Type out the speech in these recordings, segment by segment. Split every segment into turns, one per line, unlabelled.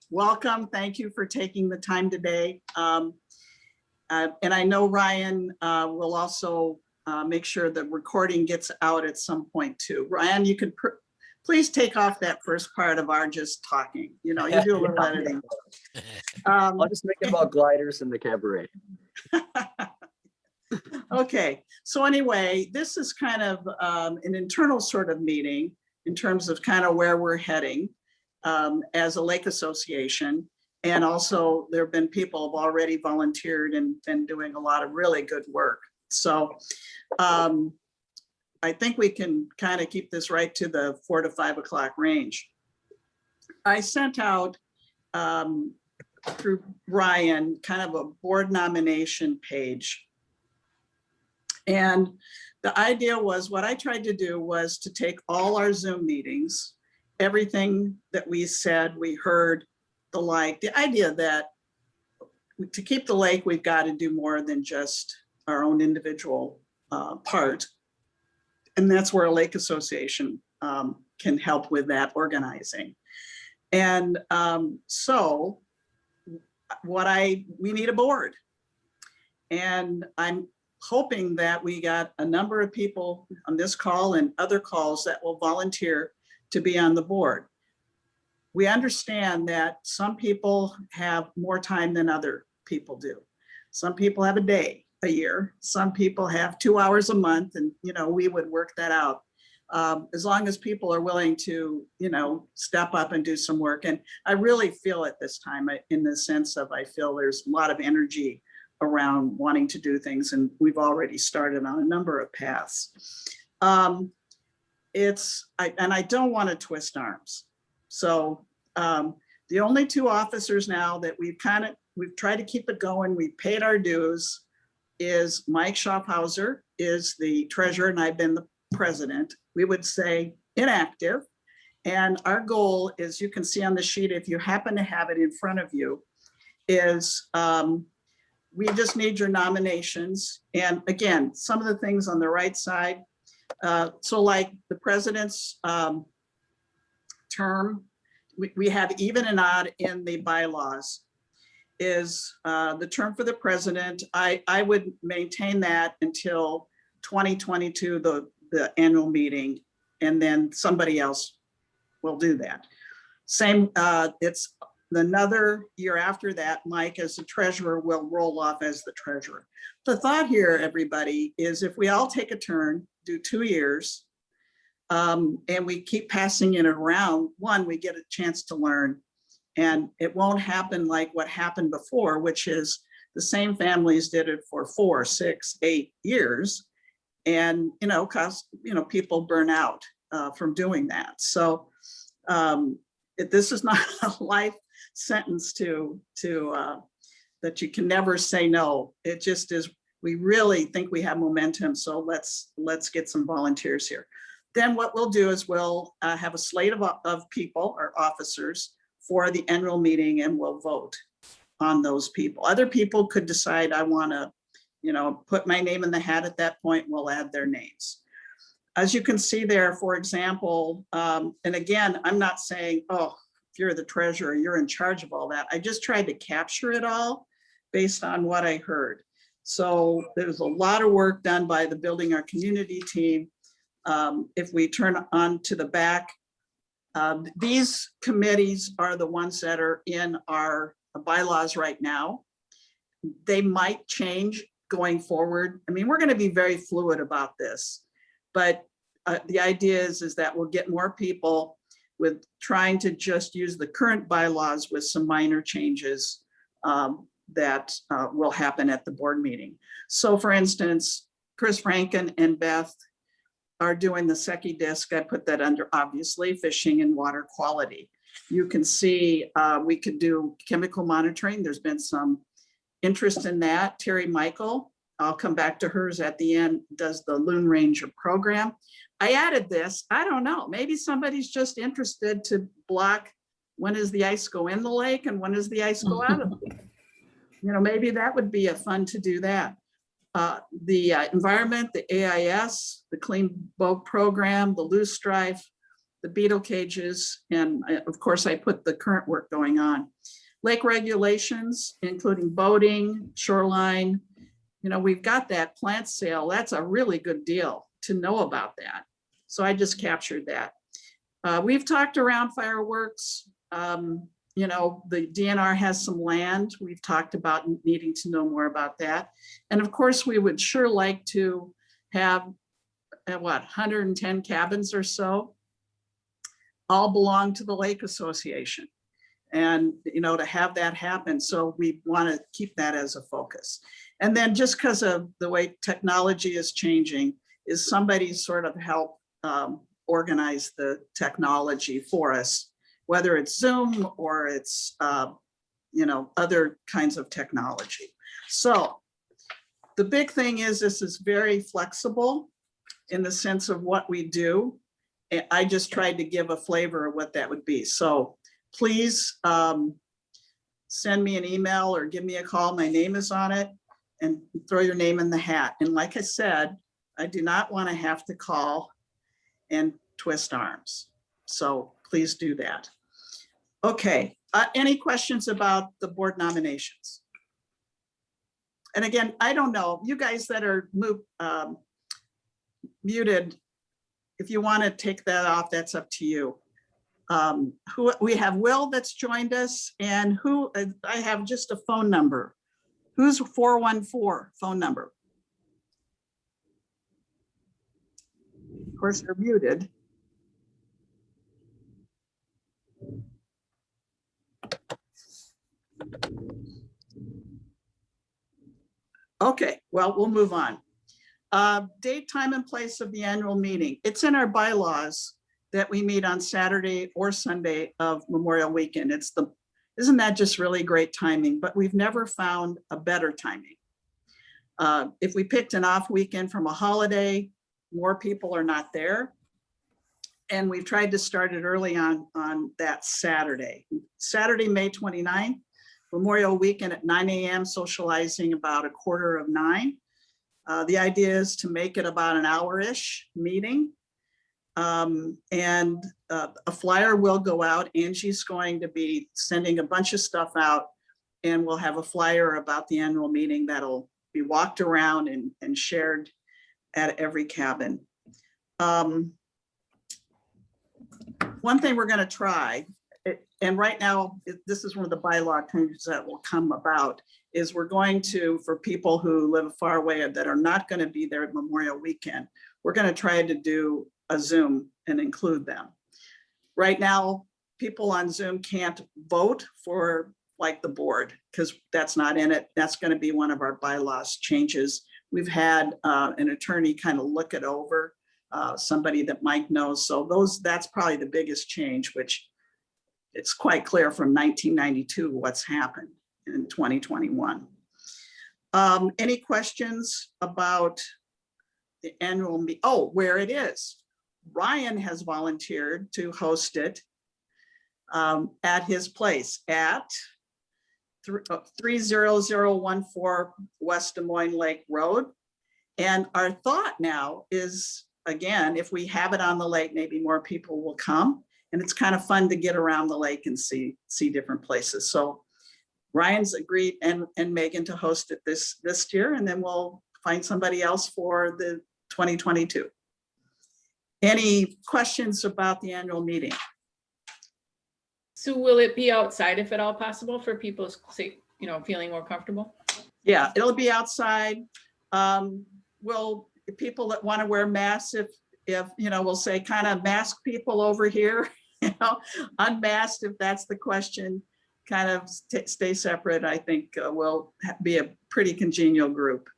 Welcome. Thank you for taking the time today. And I know Ryan will also make sure the recording gets out at some point too. Ryan, you could please take off that first part of our just talking. You know, you do a little editing.
I'll just make it about gliders and the cabaret.
Okay, so anyway, this is kind of an internal sort of meeting in terms of kind of where we're heading as a lake association. And also there have been people who have already volunteered and been doing a lot of really good work. So I think we can kind of keep this right to the 4 to 5 o'clock range. I sent out through Ryan kind of a board nomination page. And the idea was, what I tried to do was to take all our Zoom meetings, everything that we said, we heard, the idea that to keep the lake, we've got to do more than just our own individual part. And that's where a lake association can help with that organizing. And so we need a board. And I'm hoping that we got a number of people on this call and other calls that will volunteer to be on the board. We understand that some people have more time than other people do. Some people have a day a year. Some people have 2 hours a month, and you know, we would work that out. As long as people are willing to, you know, step up and do some work. And I really feel at this time, in the sense of, I feel there's a lot of energy around wanting to do things, and we've already started on a number of paths. And I don't want to twist arms. So the only 2 officers now that we've tried to keep it going, we've paid our dues, is Mike Schaffhauser is the treasurer, and I've been the president. We would say inactive. And our goal is, you can see on the sheet, if you happen to have it in front of you, is we just need your nominations. And again, some of the things on the right side. So like the president's term, we have even and odd in the bylaws, is the term for the president. I would maintain that until 2022, the annual meeting, and then somebody else will do that. Same, it's another year after that, Mike as the treasurer will roll off as the treasurer. The thought here, everybody, is if we all take a turn, do 2 years, and we keep passing it around, one, we get a chance to learn, and it won't happen like what happened before, which is the same families did it for 4, 6, 8 years. And, you know, people burn out from doing that. So this is not a life sentence that you can never say no. It just is, we really think we have momentum. So let's get some volunteers here. Then what we'll do is we'll have a slate of people or officers for the annual meeting, and we'll vote on those people. Other people could decide, I want to, you know, put my name in the hat at that point. We'll add their names. As you can see there, for example, and again, I'm not saying, oh, if you're the treasurer, you're in charge of all that. I just tried to capture it all based on what I heard. So there's a lot of work done by the Building Our Community team. If we turn on to the back, these committees are the ones that are in our bylaws right now. They might change going forward. I mean, we're going to be very fluid about this, but the idea is that we'll get more people with trying to just use the current bylaws with some minor changes that will happen at the board meeting. So for instance, Chris Franken and Beth are doing the SECI disc. I put that under, obviously, fishing and water quality. You can see we could do chemical monitoring. There's been some interest in that. Terry Michael, I'll come back to hers at the end, does the Loon Ranger program. I added this, I don't know, maybe somebody's just interested to block when does the ice go in the lake and when does the ice go out of the lake. You know, maybe that would be a fun to do that. The environment, the AIS, the Clean Boat program, the Loose Strife, the beetle cages, and of course, I put the current work going on. Lake regulations, including boating, shoreline. We've got that plant sale. That's a really good deal to know about that. So I just captured that. We've talked around fireworks. The DNR has some land. We've talked about needing to know more about that. And of course, we would sure like to have 110 cabins or so all belong to the Lake Association. And, to have that happen. So we want to keep that as a focus. And then just because of the way technology is changing, is somebody sort of help organize the technology for us, whether it's Zoom or it's, other kinds of technology. So the big thing is this is very flexible in the sense of what we do. I just tried to give a flavor of what that would be. So please send me an email or give me a call. My name is on it, and throw your name in the hat. And like I said, I do not want to have to call and twist arms. So please do that. Okay, any questions about the board nominations? And again, I don't know, you guys that are muted, if you want to take that off, that's up to you. Who we have Will that's joined us, and I have just a phone number. Who's 414 phone number? Of course, you're muted. Okay, well, we'll move on. Date, time, and place of the annual meeting. It's in our bylaws that we meet on Saturday or Sunday of Memorial Weekend. Isn't that just really great timing? But we've never found a better timing. If we picked an off weekend from a holiday, more people are not there. And we've tried to start it early on that Saturday. Saturday, May 29th, Memorial Weekend at 9 a.m., socializing about 8:45. The idea is to make it about an hour-ish meeting. And a flyer will go out. Angie's going to be sending a bunch of stuff out, and we'll have a flyer about the annual meeting that'll be walked around and shared at every cabin. One thing we're going to try, and right now, this is one of the bylaw changes that will come about, is we're going to, for people who live far away that are not going to be there at Memorial Weekend, we're going to try to do a Zoom and include them. Right now, people on Zoom can't vote for like the board because that's not in it. That's going to be one of our bylaws changes. We've had an attorney kind of look it over, somebody that Mike knows. So that's probably the biggest change, which it's quite clear from 1992 what's happened in 2021. Any questions about the annual meeting? Oh, where it is. Ryan has volunteered to host it at his place at 30014 West Des Moines Lake Road. And our thought now is, again, if we have it on the lake, maybe more people will come. And it's kind of fun to get around the lake and see different places. So Ryan's agreed and Megan to host it this year, and then we'll find somebody else for the 2022. Any questions about the annual meeting?
So will it be outside if at all possible for people, feeling more comfortable?
Yeah, it'll be outside. People that want to wear masks, if we'll say kind of mask people over here, unmasked if that's the question, kind of stay separate. I think we'll be a pretty congenial group.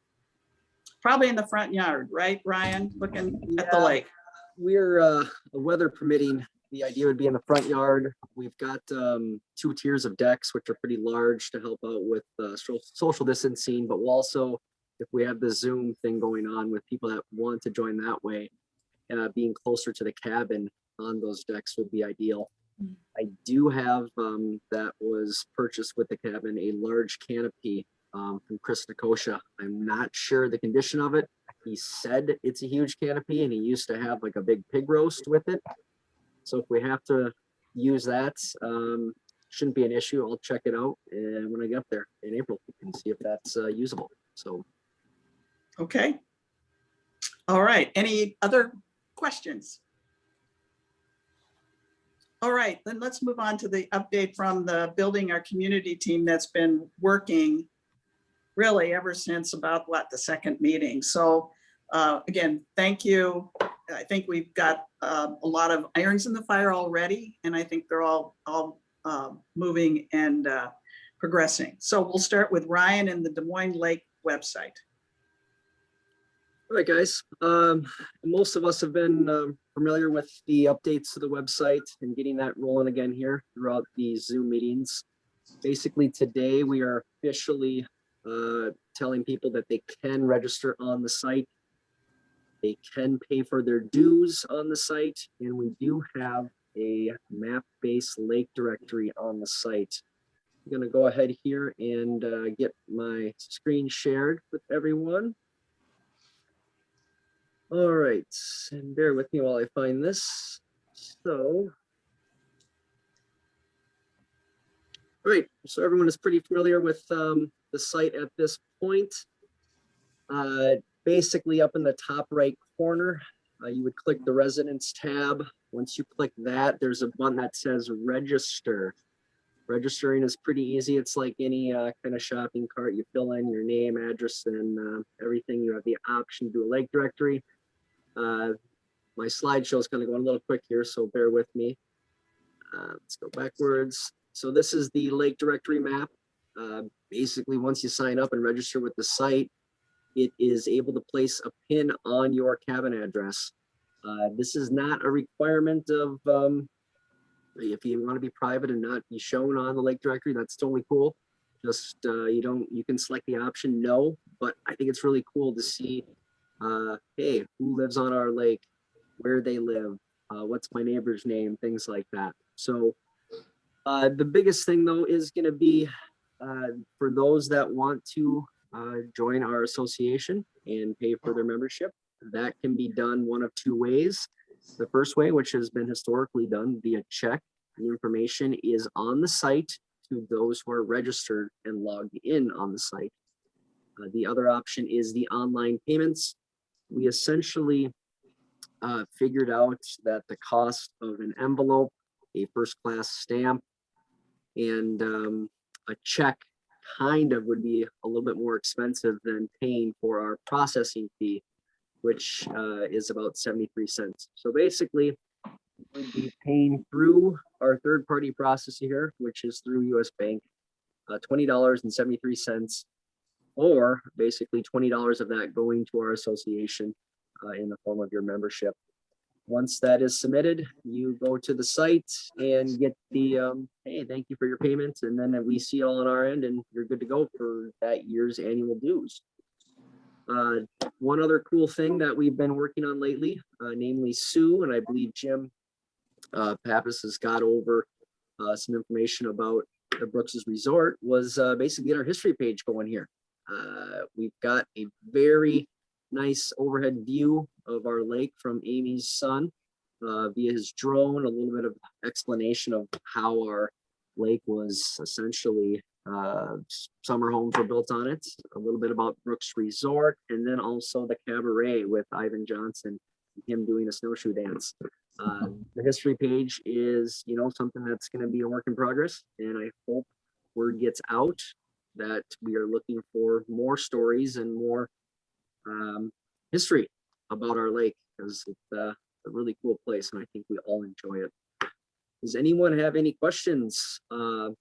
Probably in the front yard, right, Ryan? Looking at the lake.
We're weather permitting. The idea would be in the front yard. We've got 2 tiers of decks, which are pretty large to help out with social distancing, but we'll also, if we have the Zoom thing going on with people that want to join that way, being closer to the cabin on those decks would be ideal. I do have, that was purchased with the cabin, a large canopy from Chris Nikosha. I'm not sure the condition of it. He said it's a huge canopy and he used to have like a big pig roast with it. So if we have to use that, shouldn't be an issue. I'll check it out and when I get up there in April and see if that's usable. So
Okay. All right, any other questions? All right, then let's move on to the update from the Building Our Community team that's been working really ever since about the second meeting. So again, thank you. I think we've got a lot of irons in the fire already, and I think they're all moving and progressing. So we'll start with Ryan and the Des Moines Lake website.
all right, guys. Most of us have been familiar with the updates to the website and getting that rolling again here throughout these Zoom meetings. Basically, today we are officially telling people that they can register on the site. They can pay for their dues on the site, and we do have a map-based lake directory on the site. I'm gonna go ahead here and get my screen shared with everyone. All right, and bear with me while I find this. So, all right, so everyone is pretty familiar with the site at this point. Basically up in the top right corner, you would click the residence tab. Once you click that, there's a button that says register. Registering is pretty easy. It's like any kind of shopping cart. You fill in your name, address, and everything. You have the option to do a lake directory. My slideshow is going to go a little quick here, so bear with me. Let's go backwards. So this is the lake directory map. Basically, once you sign up and register with the site, it is able to place a pin on your cabin address. This is not a requirement of if you want to be private and not be shown on the lake directory, that's totally cool. Just you can select the option no, but I think it's really cool to see hey, who lives on our lake, where they live, what's my neighbor's name, things like that. So the biggest thing though is going to be for those that want to join our association and pay for their membership. That can be done one of two ways. The first way, which has been historically done via check, the information is on the site to those who are registered and logged in on the site. The other option is the online payments. We essentially figured out that the cost of an envelope, a first class stamp, and a check kind of would be a little bit more expensive than paying for our processing fee, which is about 73 cents. So basically, we'd be paying through our third party processor here, which is through US Bank, $20.73, or basically $20 of that going to our association in the form of your membership. Once that is submitted, you go to the site and get the, hey, thank you for your payments. And then we see it all on our end and you're good to go for that year's annual dues. One other cool thing that we've been working on lately, namely Sue, and I believe Jim Pappas has got over some information about the Brooks's Resort, was basically get our history page going here. We've got a very nice overhead view of our lake from Amy's son via his drone, a little bit of explanation of how our lake was essentially summer homes were built on it, a little bit about Brooks Resort, and then also the cabaret with Ivan Johnson, him doing a snowshoe dance. The history page is, something that's going to be a work in progress, and I hope word gets out that we are looking for more stories and more history about our lake, because it's a really cool place and I think we all enjoy it. Does anyone have any questions on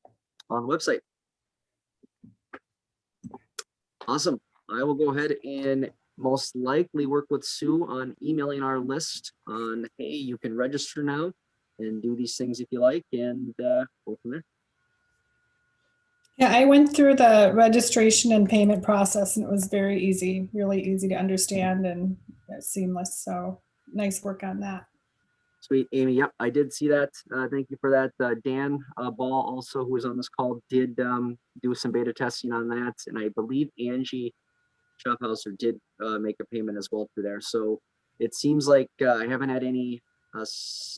the website? Awesome. I will go ahead and most likely work with Sue on emailing our list on, hey, you can register now and do these things if you like, and go from there.
Yeah, I went through the registration and payment process and it was very easy, really easy to understand and seamless. So nice work on that.
Sweet, Amy. Yep, I did see that. Thank you for that. Dan Ball, also, who was on this call, did do some beta testing on that. And I believe Angie Schaffhauser did make a payment as well through there. So it seems like I haven't had any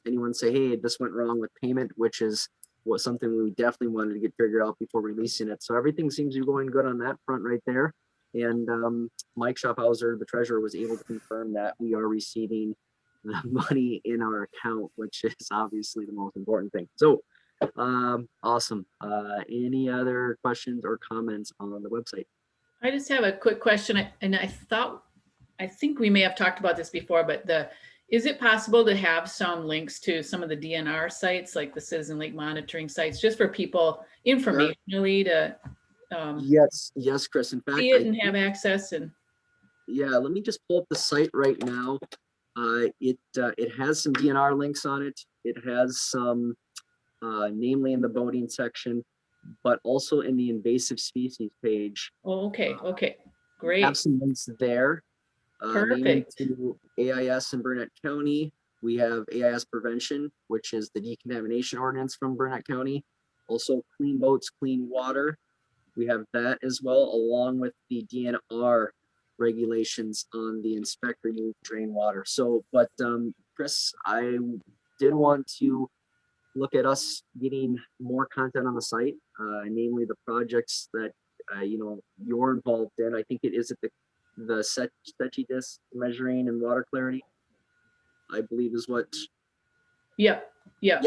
anyone say, hey, this went wrong with payment, which is something we definitely wanted to get figured out before releasing it. So everything seems to be going good on that front right there. And Mike Schaffhauser, the treasurer, was able to confirm that we are receiving the money in our account, which is obviously the most important thing. So awesome. Any other questions or comments on the website?
I just have a quick question, and I think we may have talked about this before, but is it possible to have some links to some of the DNR sites, like the Citizen Lake monitoring sites, just for people informationally to
Yes, Chris. In fact,
see it and have access? And
yeah, let me just pull up the site right now. It has some DNR links on it. It has some, namely in the boating section, but also in the invasive species page.
oh, okay,
Have
great,
some links there. Namely
perfect.
to AIS in Burnett County. We have AIS prevention, which is the decontamination ordinance from Burnett County. Also clean boats, clean water. We have that as well, along with the DNR regulations on the inspect, remove, drain water. So, but Chris, I did want to look at us getting more content on the site, namely the projects that you're involved in. I think it is at the Setchi disc measuring and water clarity, I believe is what.
Yep.
Yep.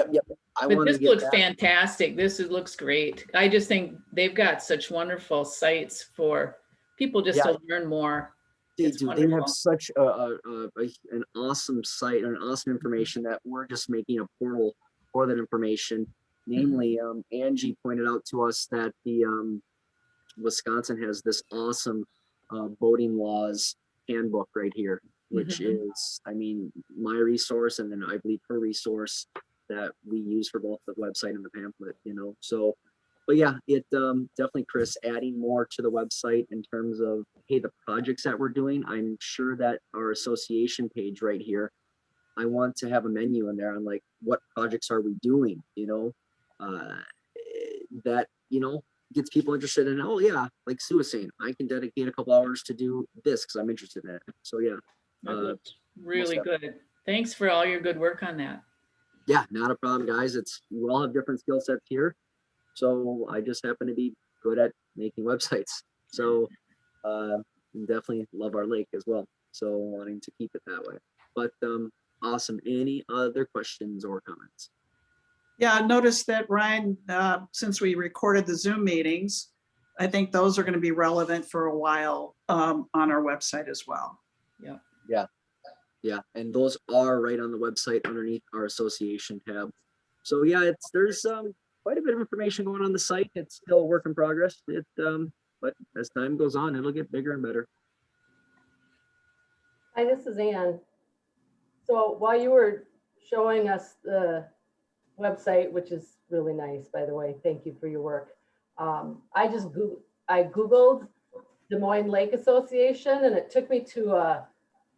I
But
want to
this
get
looks
that.
fantastic. Looks great. I just think they've got such wonderful sites for people just to learn more.
They
It's
do. They have
wonderful.
such an awesome site and awesome information that we're just making a portal for that information. Namely, Angie pointed out to us that the Wisconsin has this awesome boating laws handbook right here, which is, I mean, my resource, and then I believe her resource that we use for both the website and the pamphlet. So. But yeah, it definitely, Chris, adding more to the website in terms of, hey, the projects that we're doing. I'm sure that our association page right here, I want to have a menu in there on like, what projects are we doing, that, gets people interested in, oh yeah, like Sue was saying, I can dedicate a couple hours to do this because I'm interested in it. So yeah.
That looks really good. Thanks for all your good work on that.
Yeah, not a problem, guys. We all have different skill sets here. So I just happen to be good at making websites. So definitely love our lake as well. So wanting to keep it that way. But awesome. Any other questions or comments?
Yeah, I noticed that, Ryan, since we recorded the Zoom meetings, I think those are going to be relevant for a while on our website as well.
Yeah, and those are right on the website underneath our association tab. So yeah, there's quite a bit of information going on the site. It's still a work in progress. But as time goes on, it'll get bigger and better.
Hi, this is Ann. So while you were showing us the website, which is really nice, by the way, thank you for your work. I Googled Des Moines Lake Association, and it took me to a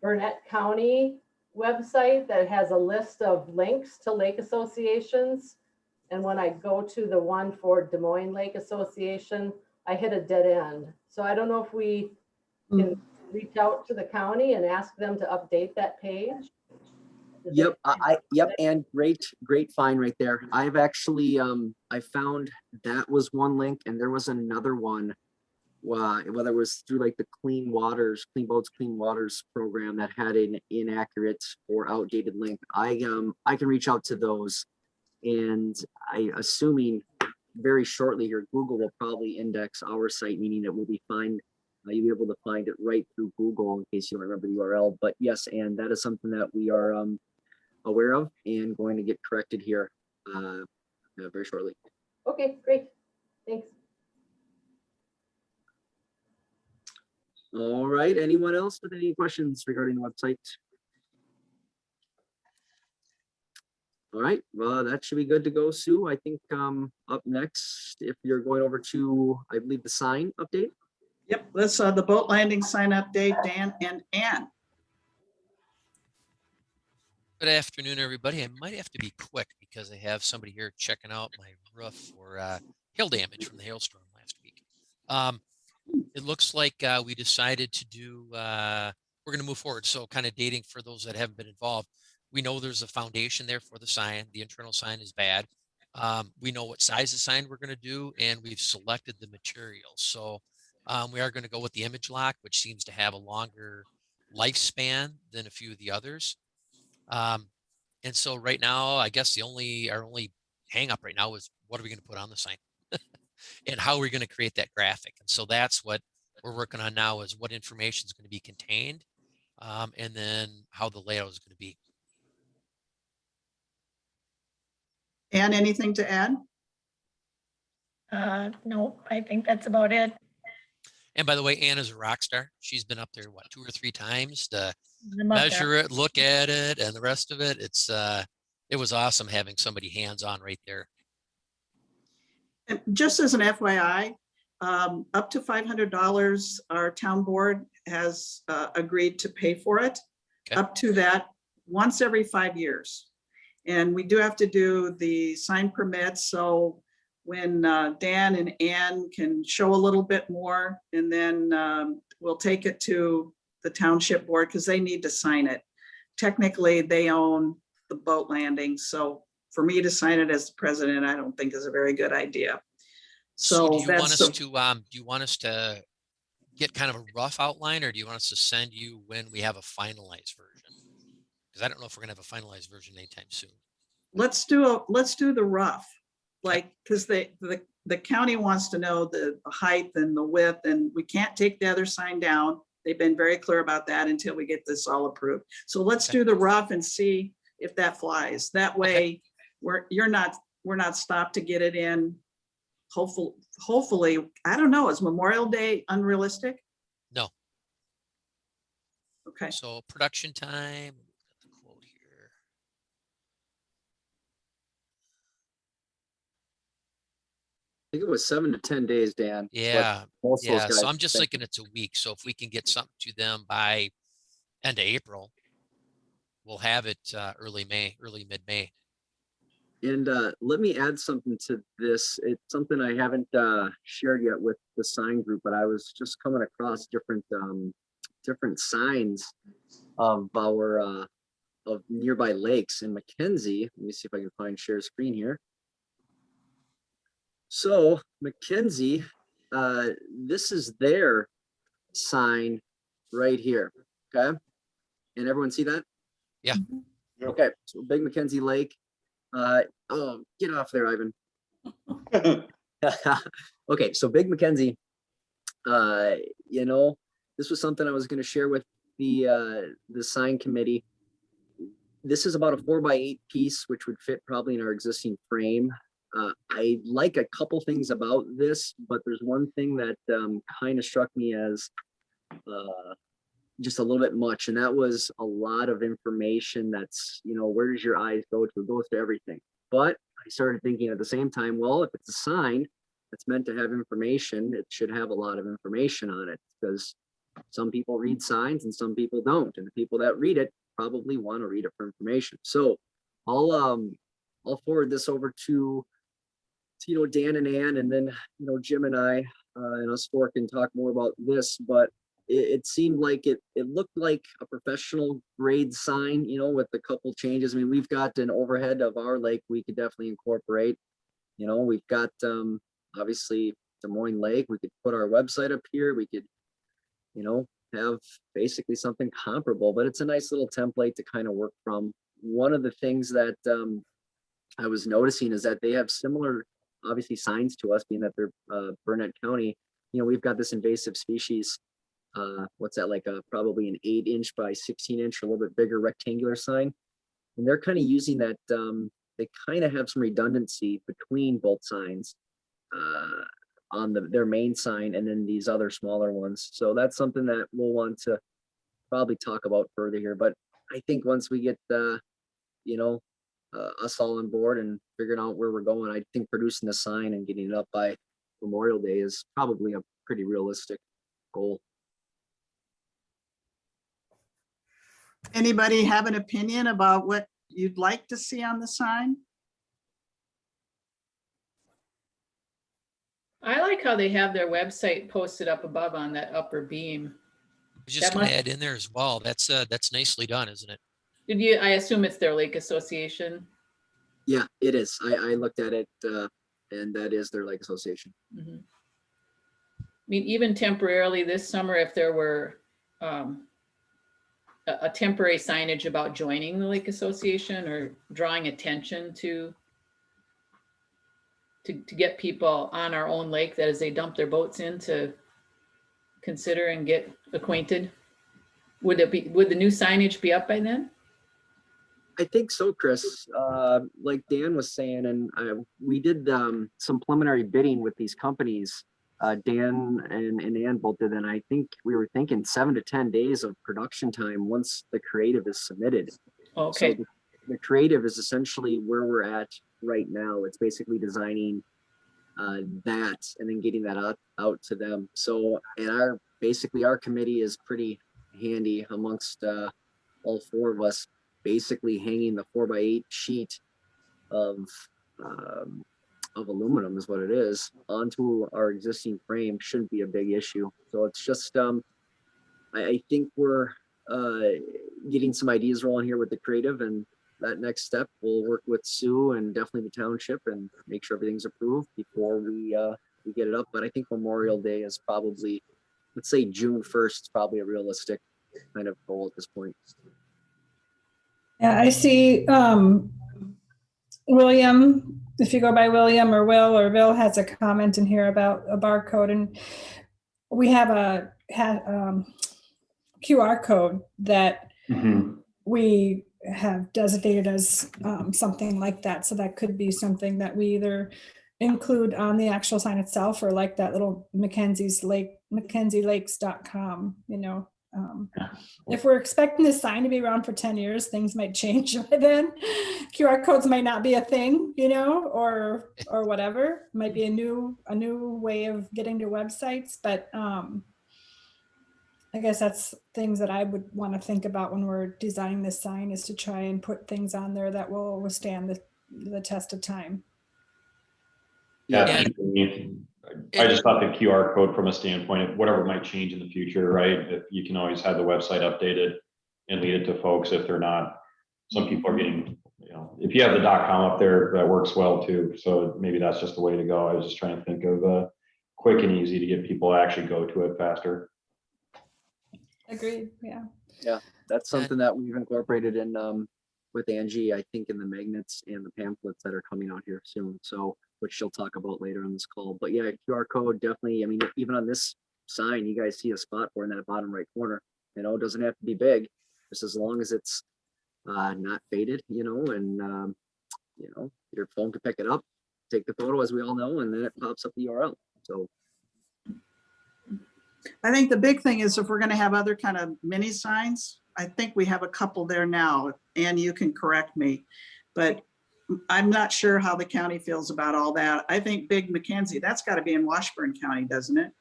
Burnett County website that has a list of links to lake associations. And when I go to the one for Des Moines Lake Association, I hit a dead end. So I don't know if we can reach out to the county and ask them to update that page.
Yep, and great find right there. I've actually I found that was one link, and there was another one, whether it was through like the Clean Boats, Clean Waters program that had an inaccurate or outdated link. I can reach out to those, and assuming very shortly here, Google will probably index our site, meaning it will be fine. You'll be able to find it right through Google in case you don't remember the URL. But yes, and that is something that we are aware of and going to get corrected here very shortly.
Okay, great. Thanks.
All right. Anyone else with any questions regarding the website? All right. Well, that should be good to go, Sue. I think up next, if you're going over to, I believe, the sign update.
Yep, that's the boat landing sign update, Dan and Ann.
Good afternoon, everybody. I might have to be quick because I have somebody here checking out my roof for hail damage from the hailstorm last week. It looks like we decided to do, we're going to move forward. So kind of dating for those that haven't been involved. We know there's a foundation there for the sign. The internal sign is bad. We know what size of sign we're going to do, and we've selected the material. So we are going to go with the image lock, which seems to have a longer lifespan than a few of the others. And so right now, I guess our only hang up right now is what are we going to put on the sign and how are we going to create that graphic? And so that's what we're working on now, is what information is going to be contained, and then how the layout is going to be.
And anything to add?
No, I think that's about it.
And by the way, Anna's a rock star. She's been up there, what, 2 or 3 times to
I'm up there.
measure it, look at it, and the rest of it. It was awesome having somebody hands-on right there.
And just as an FYI, up to $500, our town board has agreed to pay for it.
Okay.
Up to that, once every 5 years. And we do have to do the sign permits, so when Dan and Ann can show a little bit more, and then we'll take it to the township board because they need to sign it. Technically, they own the boat landing, so for me to sign it as the president, I don't think is a very good idea.
So
So
do you want
that's,
us to, do you want us to get kind of a rough outline, or do you want us to send you when we have a finalized version? Because I don't know if we're gonna have a finalized version anytime soon.
let's do the rough. Like, because the county wants to know the height and the width, and we can't take the other sign down. They've been very clear about that until we get this all approved. So let's
Okay.
do the rough and see if that flies. That way, we're not stopped to get it in. Hopefully, I don't know, is Memorial Day unrealistic?
No.
Okay,
So production time, got the quote here.
I think it was 7 to 10 days, Dan. is what
Yeah,
most of those
yeah. So
guys
I'm just
think.
thinking it's a week. So if we can get something to them by end of April, we'll have it early mid-May.
And let me add something to this. It's something I haven't shared yet with the sign group, but I was just coming across different signs of our of nearby lakes in Mackenzie. Let me see if I can find share screen here. So Mackenzie, this is their sign right here. Okay, and everyone see that?
Yeah.
Yep.
Okay, so Big Mackenzie Lake. Oh, get off there, Ivan. Okay, so Big Mackenzie, you know, this was something I was going to share with the sign committee. This is about a 4x8 piece, which would fit probably in our existing frame. I like a couple things about this, but there's one thing that kind of struck me as just a little bit much, and that was a lot of information. That's, you know, where does your eyes go to? It goes to everything. But I started thinking at the same time, well, if it's a sign that's meant to have information, it should have a lot of information on it, because some people read signs and some people don't, and the people that read it probably want to read it for information. So I'll forward this over to Dan and Ann, and then Jim and I and us four can talk more about this. But it seemed like it looked like a professional grade sign, with a couple changes. I mean, we've got an overhead of our lake we could definitely incorporate. We've got obviously Des Moines Lake. We could put our website up here. We could have basically something comparable, but it's a nice little template to kind of work from. One of the things that I was noticing is that they have similar, obviously, signs to us, being that they're Burnett County. We've got this invasive species. What's that, like probably an 8-inch by 16-inch, or a little bit bigger rectangular sign. And they're kind of using that. They kind of have some redundancy between both signs on their main sign and then these other smaller ones. So that's something that we'll want to probably talk about further here. But I think once we get us all on board and figuring out where we're going, I think producing the sign and getting it up by Memorial Day is probably a pretty realistic goal.
Anybody have an opinion about what you'd like to see on the sign?
I like how they have their website posted up above on that upper beam.
I was just
That
gonna
might-
add in there as well. That's nicely done, isn't it?
I assume it's their lake association?
Yeah, it is. I looked at it, and that is their lake association.
Mhm. I mean, even temporarily this summer, if there were a temporary signage about joining the lake association or drawing attention to get people on our own lake that as they dump their boats in to consider and get acquainted. Would the new signage be up by then?
I think so, Chris. Like Dan was saying, and we did some preliminary bidding with these companies. Dan and Ann both did, and I think we were thinking 7 to 10 days of production time once the creative is submitted. So
Okay,
the creative is essentially where we're at right now. It's basically designing that and then getting that out to them. So, and basically our committee is pretty handy amongst all four of us, basically hanging the 4x8 sheet of aluminum is what it is onto our existing frame. Shouldn't be a big issue. So it's just I think we're getting some ideas rolling here with the creative, and that next step we'll work with Sue and definitely the township and make sure everything's approved before we get it up. But I think Memorial Day is probably, let's say June 1st is probably a realistic kind of goal at this point.
Yeah, I see William, if you go by William or Will has a comment in here about a barcode, and we have a QR code that we have designated as something like that. So that could be something that we either include on the actual sign itself or like that little MackenzieLakes.com, you know. If we're expecting this sign to be around for 10 years, things might change by then. QR codes might not be a thing, you know, or whatever. It might be a new way of getting to websites, but I guess that's things that I would want to think about when we're designing this sign, is to try and put things on there that will withstand the test of time.
Yeah,
Yeah.
I just thought the QR code from a standpoint of whatever might change in the future, right? If you can always have the website updated and lead it to folks if they're not. Some people are getting, you know, if you have the .com up there, that works well too. So maybe that's just the way to go. I was just trying to think of quick and easy to get people to actually go to it faster.
Agreed. Yeah.
Yeah, that's something that we've incorporated in with Angie, I think, in the magnets and the pamphlets that are coming out here soon. So, which she'll talk about later on this call. But yeah, QR code definitely. I mean, even on this sign, you guys see a spot for in that bottom right corner. You know, it doesn't have to be big, just as long as it's not faded, you know, and you know, your phone can pick it up, take the photo, as we all know, and then it pops up the URL. So
I think the big thing is if we're going to have other kind of mini signs, I think we have a couple there now, and you can correct me, but I'm not sure how the county feels about all that. I think Big Mackenzie, that's got to be in Washburn County, doesn't it?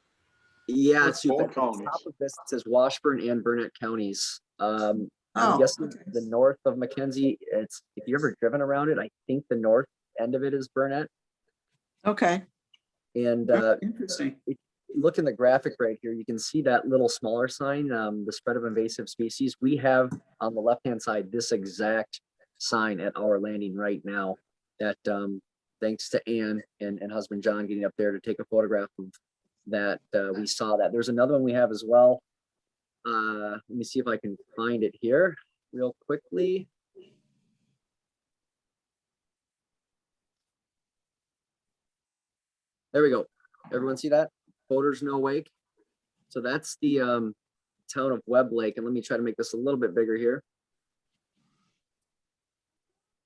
yeah,
That's
it's
both
at the top
counties.
of this, it says Washburn and Burnett counties. I'm
Oh,
guessing
okay.
the north of Mackenzie, it's, if you ever driven around it, I think the north end of it is Burnett.
Okay,
And
interesting.
look in the graphic right here, you can see that little smaller sign, the spread of invasive species. We have on the left-hand side this exact sign at our landing right now that thanks to Ann and husband John getting up there to take a photograph of that, we saw that. There's another one we have as well. Let me see if I can find it here real quickly. There we go. Everyone see that? Boaters No Wake. So that's the town of Webb Lake. And let me try to make this a little bit bigger here.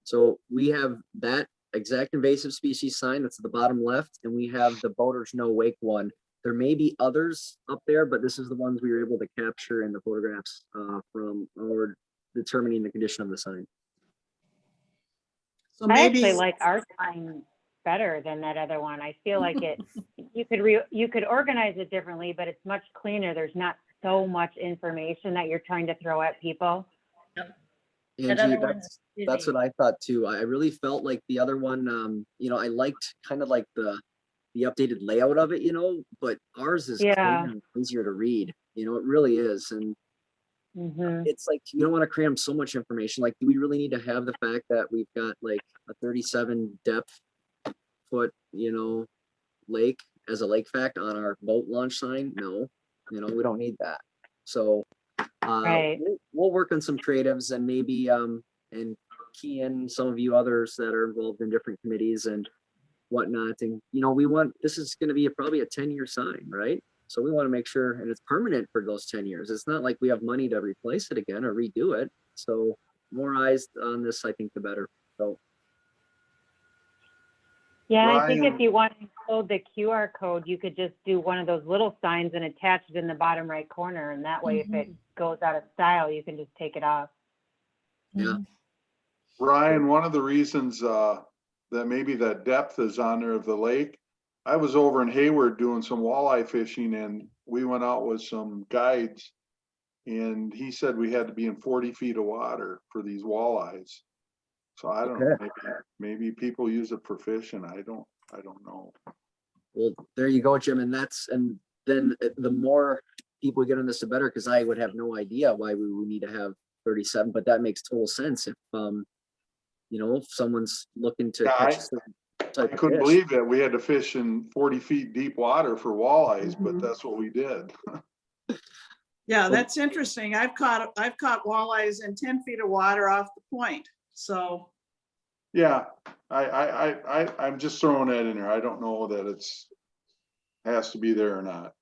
So we have that exact invasive species sign that's at the bottom left, and we have the Boaters No Wake one. There may be others up there, but this is the ones we were able to capture in the photographs from our determining the condition of the sign.
So
I
maybe,
actually like our sign better than that other one. I feel like it, you could organize it differently, but it's much cleaner. There's not so much information that you're trying to throw at people.
That
Angie,
other one
that's
is
what I thought too. I really felt like the other one, you know, I liked kind of like the updated layout of it, you know, but ours is
Yeah.
cleaner and easier to read. You know, it really is. And
Mhm.
it's like, you don't want to cram so much information. Like, do we really need to have the fact that we've got like a 37 depth foot, lake as a lake fact on our boat launch sign? No, we don't need that. So
Right.
we'll work on some creatives and maybe and key in some of you others that are involved in different committees and whatnot. And this is going to be probably a 10-year sign, right? So we want to make sure, and it's permanent for those 10 years. It's not like we have money to replace it again or redo it. So more eyes on this, I think, the better. So
Yeah, I think if
Ryan.
you want to include the QR code, you could just do one of those little signs and attach it in the bottom right corner. And that way, if it goes out of style, you can just take it off.
Yeah.
Ryan, one of the reasons that maybe that depth is on there of the lake, I was over in Hayward doing some walleye fishing and we went out with some guides. And he said we had to be in 40 feet of water for these walleyes. So I don't know, maybe people use it for fishing. I don't know.
well, there you go, Jim. And then the more people get on this, the better, because I would have no idea why we would need to have 37, but that makes total sense if if someone's looking to
Yeah,
catch some
I
type of
couldn't
fish.
believe it. We had to fish in 40 feet deep water for walleyes, but
Mhm.
that's what we did.
Yeah, that's interesting. I've caught walleyes in 10 feet of water off the point. So,
Yeah, I'm just throwing that in there. I don't know that has to be there or not.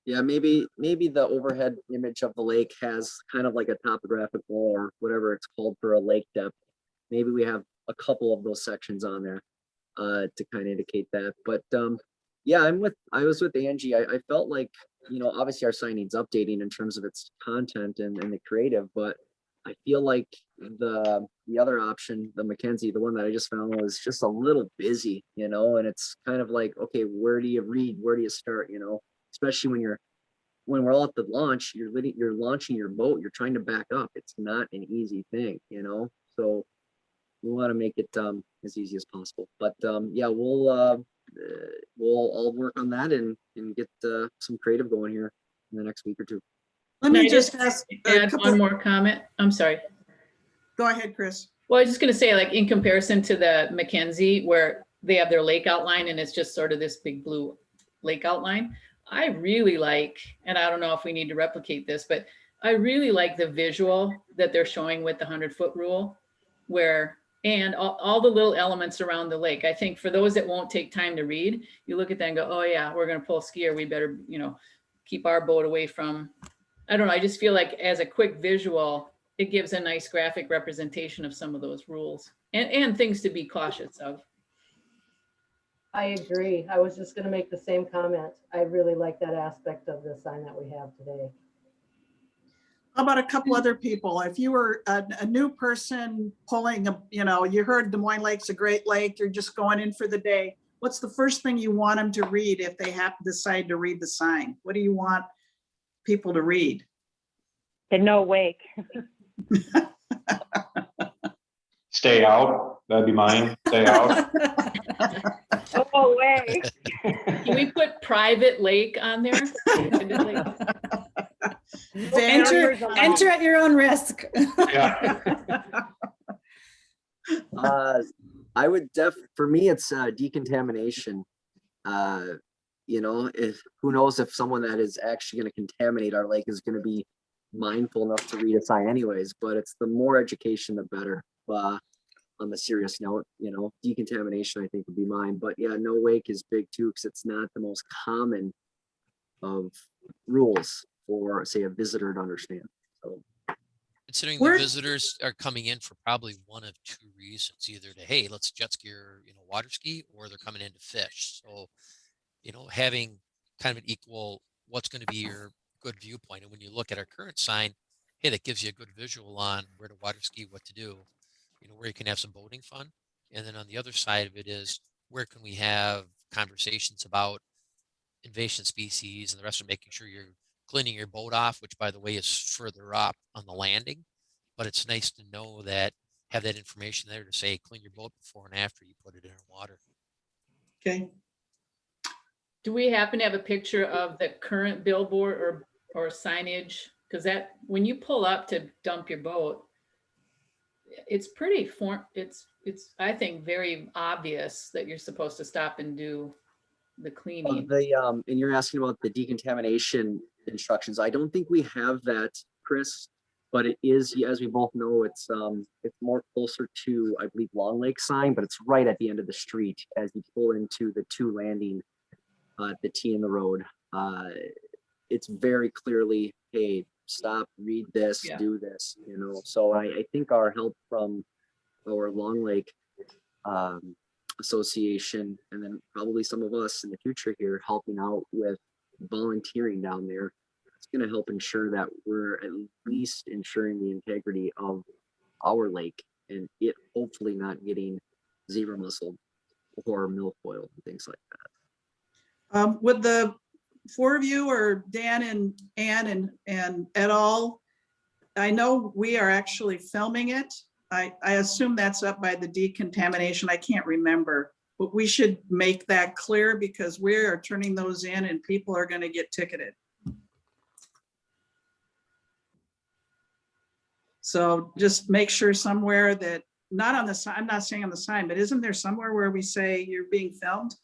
Yeah, maybe the overhead image of the lake has kind of like a topographical or whatever it's called for a lake depth. Maybe we have a couple of those sections on there to kind of indicate that. But yeah, I was with Angie. I felt like, obviously our sign needs updating in terms of its content and the creative, but I feel like the other option, the Mackenzie, the one that I just found, was just a little busy, and it's kind of like, okay, where do you read? Where do you start? Especially when we're all at the launch, you're launching your boat, you're trying to back up. It's not an easy thing, so we want to make it as easy as possible. But yeah, we'll all work on that and get some creative going here in the next week or two.
let
Can
me
I
just ask a
Add
couple.
one more comment. I'm sorry.
Go ahead, Chris.
Well, I was just gonna say, like, in comparison to the Mackenzie, where they have their lake outline and it's just sort of this big blue lake outline. I really like, and I don't know if we need to replicate this, but I really like the visual that they're showing with the 100-foot rule, and all the little elements around the lake. I think for those that won't take time to read, you look at that and go, oh yeah, we're gonna pull a skier. We better, keep our boat away from, I don't know. I just feel like as a quick visual, it gives a nice graphic representation of some of those rules and things to be cautious of.
I agree. I was just gonna make the same comment. I really like that aspect of the sign that we have today.
How about a couple other people? If you were a new person pulling you heard Des Moines Lake's a great lake, you're just going in for the day. What's the first thing you want them to read if they have to decide to read the sign? What do you want people to read?
The no wake.
Stay out. That'd be mine. Stay out.
Go away.
Can we put private lake on there?
Very-
Enter at your own risk.
Yeah.
I would for me, it's decontamination. If who knows if someone that is actually going to contaminate our lake is going to be mindful enough to read a sign anyways, but it's the more education, the better. On the serious note, decontamination, I think, would be mine. But yeah, no wake is big too, because it's not the most common of rules for, say, a visitor to understand. So
Considering
Where-
the visitors are coming in for probably one of two reasons, either to, hey, let's jet ski or, water ski, or they're coming in to fish. So, having kind of an equal, what's going to be your good viewpoint. And when you look at our current sign, hey, that gives you a good visual on where to water ski, what to do, where you can have some boating fun. And then on the other side of it is, where can we have conversations about invasive species and the rest of making sure you're cleaning your boat off, which by the way is further up on the landing. But it's nice to know that, have that information there to say, clean your boat before and after you put it in water.
Okay,
Do we happen to have a picture of the current billboard or signage? Because that, when you pull up to dump your boat, it's pretty it's, I think, very obvious that you're supposed to stop and do the cleaning.
And you're asking about the decontamination instructions. I don't think we have that, Chris, but it is, as we both know, it's more closer to, I believe, Long Lake sign, but it's right at the end of the street as you pull into the 2 landing, the T in the road. It's very clearly, hey, stop, read this,
Yeah.
do this, So I think our help from our Long Lake association, and then probably some of us in the future here helping out with volunteering down there, it's going to help ensure that we're at least ensuring the integrity of our lake and it hopefully not getting zebra mussel or milfoil and things like that.
Would the 4 of you, or Dan and Ann and et al., I know we are actually filming it. I assume that's up by the decontamination. I can't remember, but we should make that clear because we are turning those in and people are going to get ticketed. So just make sure somewhere that, not on the sign, I'm not saying on the sign, but isn't there somewhere where we say you're being filmed?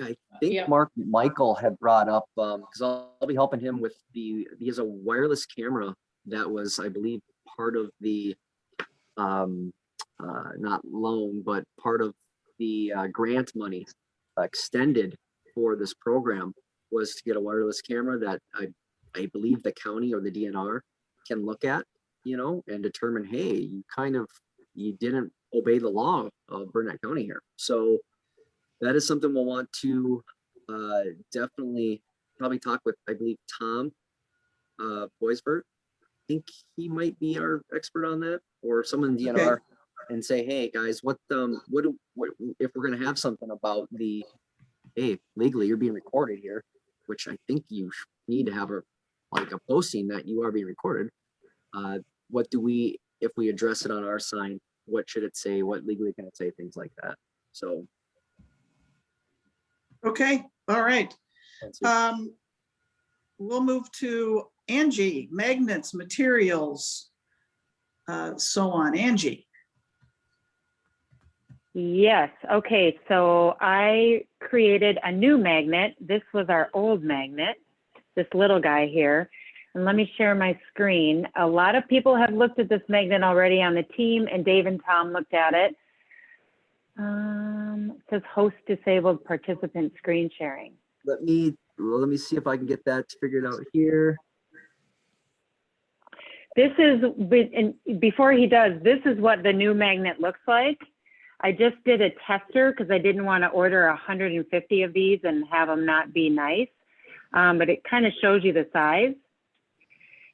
I think
Yeah.
Mark Michael had brought up, because I'll be helping him with he has a wireless camera that was, I believe, part of the, not loan, but part of the grant money extended for this program was to get a wireless camera that I believe the county or the DNR can look at, and determine, hey, you didn't obey the law of Burnett County here. So that is something we'll want to definitely probably talk with, I believe, Tom Boisbert. I think he might be our expert on that, or someone in DNR, and say, hey guys, what if we're gonna have something about the, hey, legally you're being recorded here, which I think you need to have a posting that you are being recorded. What do we, if we address it on our sign, what should it say? What legally can it say? Things like that. So.
Okay, all right. We'll move to Angie, magnets, materials, so on. Angie.
Yes. Okay. So I created a new magnet. This was our old magnet, this little guy here. And let me share my screen. A lot of people have looked at this magnet already on the team, and Dave and Tom looked at it. It says host disabled participant screen sharing.
Let me see if I can get that figured out here.
This is, and before he does, this is what the new magnet looks like. I just did a tester because I didn't want to order 150 of these and have them not be nice. But it kind of shows you the size.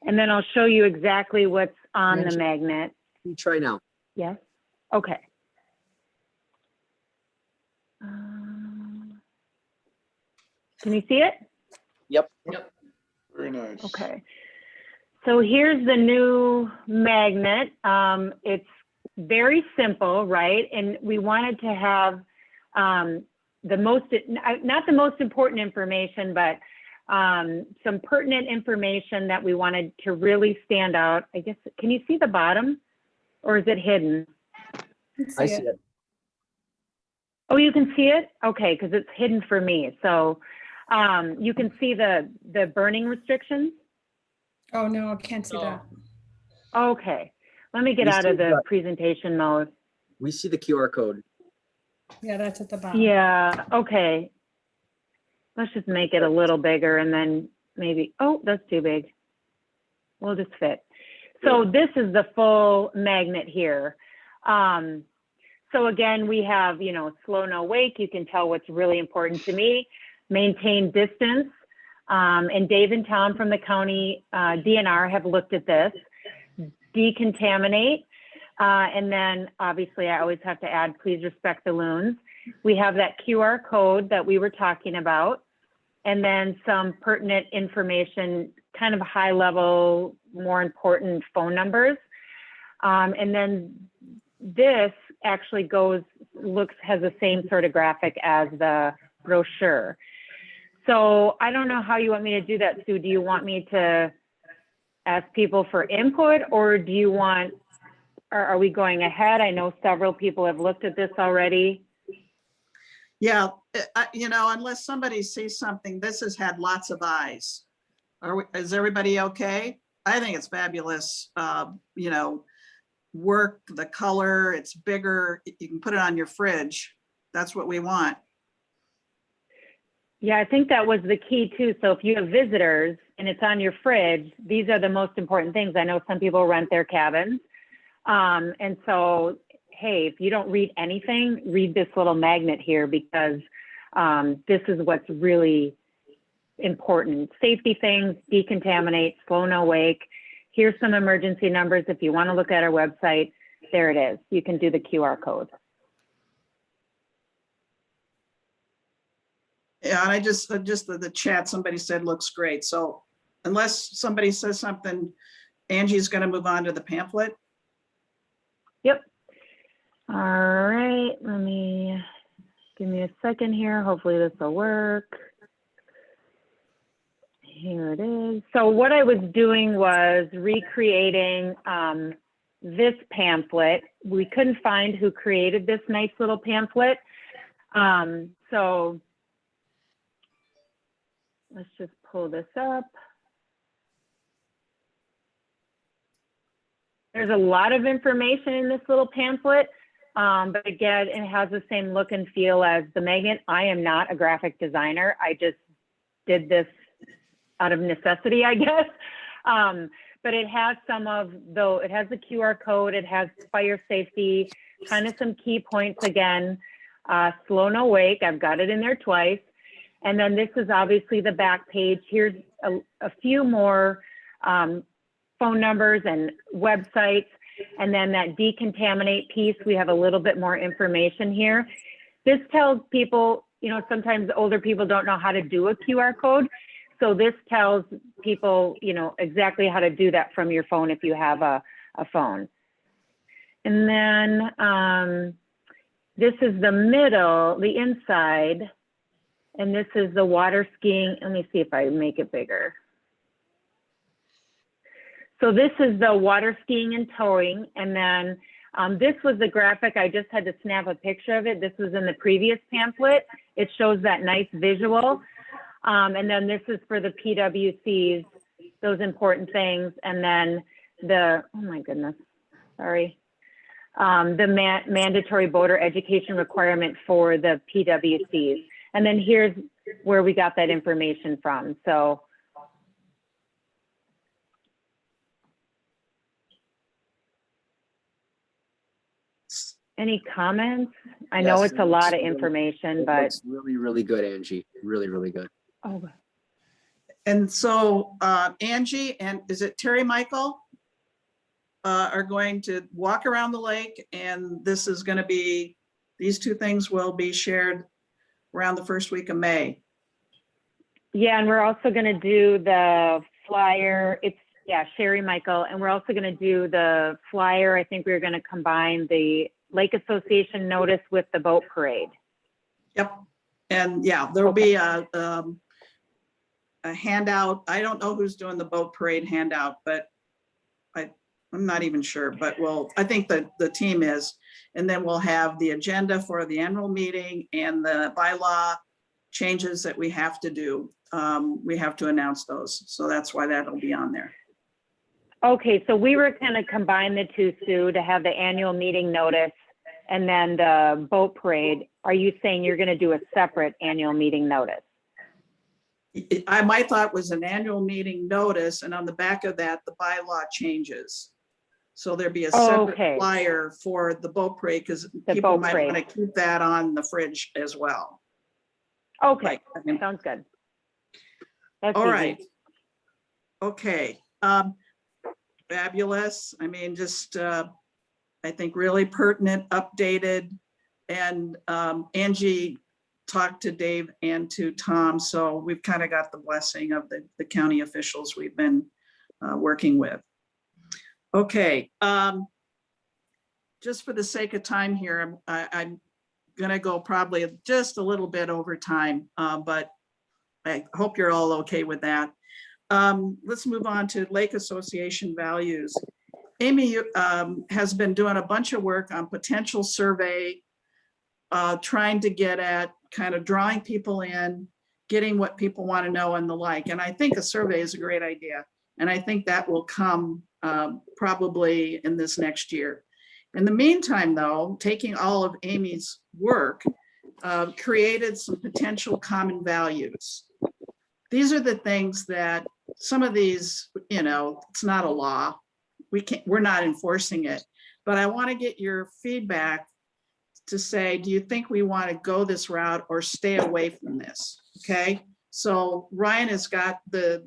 And then I'll show you exactly what's on the magnet.
You try now.
Yes. Okay. Can you see it?
Yep.
Very nice.
Okay. So here's the new magnet. It's very simple, right? And we wanted to have not the most important information, but some pertinent information that we wanted to really stand out. I guess, can you see the bottom or is it hidden?
I see it.
Oh, you can see it? Okay, because it's hidden for me. So you can see the burning restrictions?
Oh, no, I can't see that.
Okay, let me get
We
out
see
of the
the-
presentation mode.
We see the QR code.
Yeah, that's at the bottom.
Yeah, okay. Let's just make it a little bigger and then maybe, oh, that's too big. We'll just fit. So this is the full magnet here. So again, we have, slow, no wake. You can tell what's really important to me. Maintain distance. And Dave and Tom from the county DNR have looked at this. Decontaminate. And then obviously I always have to add, please respect the loons. We have that QR code that we were talking about. And then some pertinent information, kind of high level, more important phone numbers. And then this actually has the same sort of graphic as the brochure. So I don't know how you want me to do that, Sue. Do you want me to ask people for input, or do you want, or are we going ahead? I know several people have looked at this already.
Yeah, you know, unless somebody sees something, this has had lots of eyes. Is everybody okay? I think it's fabulous. You know, work, the color, it's bigger. You can put it on your fridge. That's what we want.
Yeah, I think that was the key too. So if you have visitors and it's on your fridge, these are the most important things. I know some people rent their cabins. And so, hey, if you don't read anything, read this little magnet here, because this is what's really important. Safety things, decontaminate, slow, no wake. Here's some emergency numbers. If you want to look at our website, there it is. You can do the QR code.
Yeah, and I just the chat, somebody said looks great. So unless somebody says something, Angie's going to move on to the pamphlet.
Yep. All right, give me a second here. Hopefully this will work. Here it is. So what I was doing was recreating this pamphlet. We couldn't find who created this nice little pamphlet. So let's just pull this up. There's a lot of information in this little pamphlet, but again, it has the same look and feel as the magnet. I am not a graphic designer. I just did this out of necessity, I guess. But it has it has the QR code, it has fire safety, kind of some key points again, slow, no wake. I've got it in there twice. And then this is obviously the back page. Here's a few more phone numbers and websites. And then that decontaminate piece, we have a little bit more information here. This tells people, you know, sometimes older people don't know how to do a QR code. So this tells people, you know, exactly how to do that from your phone if you have a phone. And then this is the middle, the inside. And this is the water skiing. Let me see if I make it bigger. So this is the water skiing and towing. And then this was the graphic. I just had to snap a picture of it. This was in the previous pamphlet. It shows that nice visual. And then this is for the PWCs, those important things. And then the, oh my goodness, sorry. The mandatory voter education requirement for the PWCs. And then here's where we got that information from. So any comments? I know
Yes,
it's a lot of
really-
information,
it
but
looks really, really good, Angie. Really, really good.
oh,
And so Angie and is it Terry Michael are going to walk around the lake, and this is going to be, these two things will be shared around the first week of May.
yeah, and we're also going to do the flyer. It's, yeah, Sherry Michael, and we're also going to do the flyer. I think we're going to combine the Lake Association notice with the boat parade.
Yep. And yeah, there'll be a handout. I don't know who's doing the boat parade handout, but I'm not even sure, but I think that the team is. And then we'll have the agenda for the annual meeting and the bylaw changes that we have to do. We have to announce those. So that's why that'll be on there.
Okay, so we were going to combine the two, Sue, to have the annual meeting notice and then the boat parade. Are you saying you're going to do a separate annual meeting notice?
My thought was an annual meeting notice, and on the back of that, the bylaw changes. So there'd be a separate
Okay.
flyer for the boat parade, because
The
people
boat
might
parade.
want to keep that on the fridge as well.
Okay,
Like, I mean,
sounds good. That's
all
easy.
right. Okay. Fabulous. I mean, just, I think really pertinent, updated. And Angie talked to Dave and to Tom. So we've kind of got the blessing of the county officials we've been working with. Okay. Just for the sake of time here, I'm going to go probably just a little bit over time, but I hope you're all okay with that. Let's move on to Lake Association values. Amy has been doing a bunch of work on potential survey, trying to get at kind of drawing people in, getting what people want to know and the like. And I think a survey is a great idea. And I think that will come probably in this next year. In the meantime, though, taking all of Amy's work, created some potential common values. These are the things that some of these, you know, it's not a law. We're not enforcing it, but I want to get your feedback to say, do you think we want to go this route or stay away from this? Okay, so Ryan has got the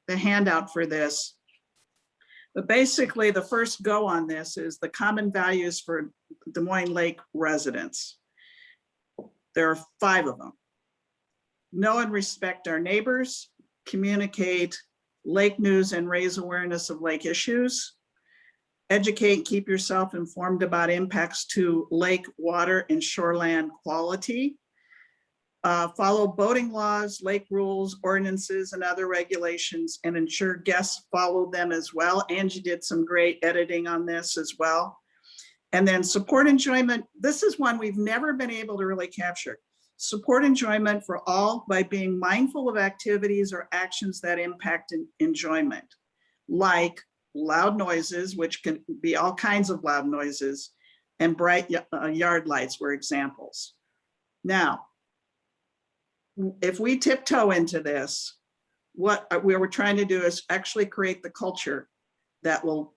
handout for this. But basically the first go on this is the common values for Des Moines Lake residents. There are 5 of them. Know and respect our neighbors, communicate lake news and raise awareness of lake issues, educate and keep yourself informed about impacts to lake water and shoreland quality, follow boating laws, lake rules, ordinances, and other regulations, and ensure guests follow them as well. Angie did some great editing on this as well. And then support enjoyment. This is one we've never been able to really capture. Support enjoyment for all by being mindful of activities or actions that impact enjoyment, like loud noises, which can be all kinds of loud noises, and bright yard lights were examples. Now, if we tiptoe into this, what we were trying to do is actually create the culture that will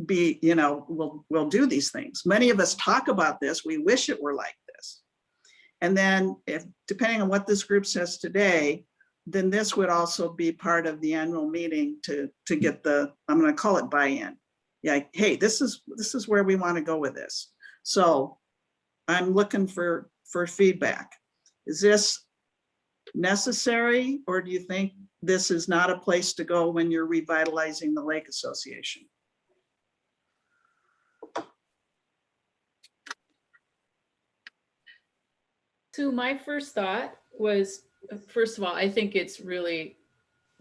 be, you know, we'll do these things. Many of us talk about this. We wish it were like this. And then if, depending on what this group says today, then this would also be part of the annual meeting to get the, I'm going to call it buy-in. Yeah, hey, this is where we want to go with this. So I'm looking for feedback. Is this necessary, or do you think this is not a place to go when you're revitalizing the Lake Association?
So my first thought was, first of all, I think it's really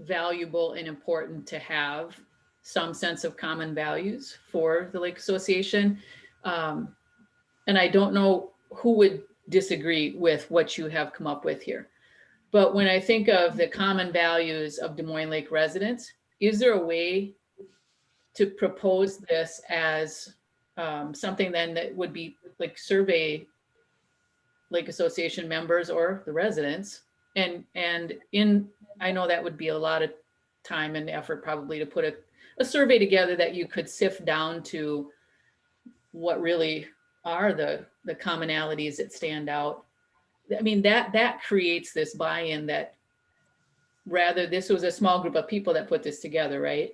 valuable and important to have some sense of common values for the Lake Association. And I don't know who would disagree with what you have come up with here. But when I think of the common values of Des Moines Lake residents, is there a way to propose this as something then that would be like survey Lake Association members or the residents? And I know that would be a lot of time and effort probably to put a survey together that you could sift down to what really are the commonalities that stand out. I mean, that creates this buy-in that rather this was a small group of people that put this together, right?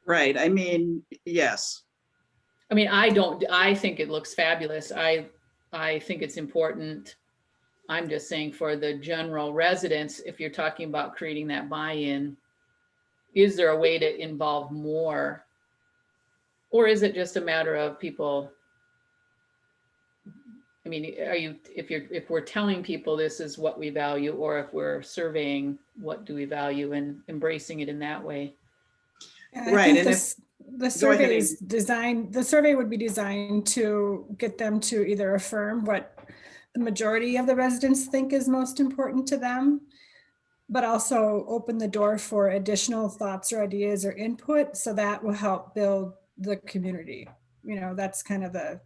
Right. I mean, yes.
I mean, I think it looks fabulous. I think it's important. I'm just saying for the general residents, if you're talking about creating that buy-in, is there a way to involve more? Or is it just a matter of people? I mean, if we're telling people this is what we value, or if we're surveying what do we value and embracing it in that way?
And I
Right,
think
and
the survey is designed, the survey would be designed to get them to either affirm what the majority of the residents think is most important to them, but also open the door for additional thoughts or ideas or input. So that will help build the community. You know, that's kind of the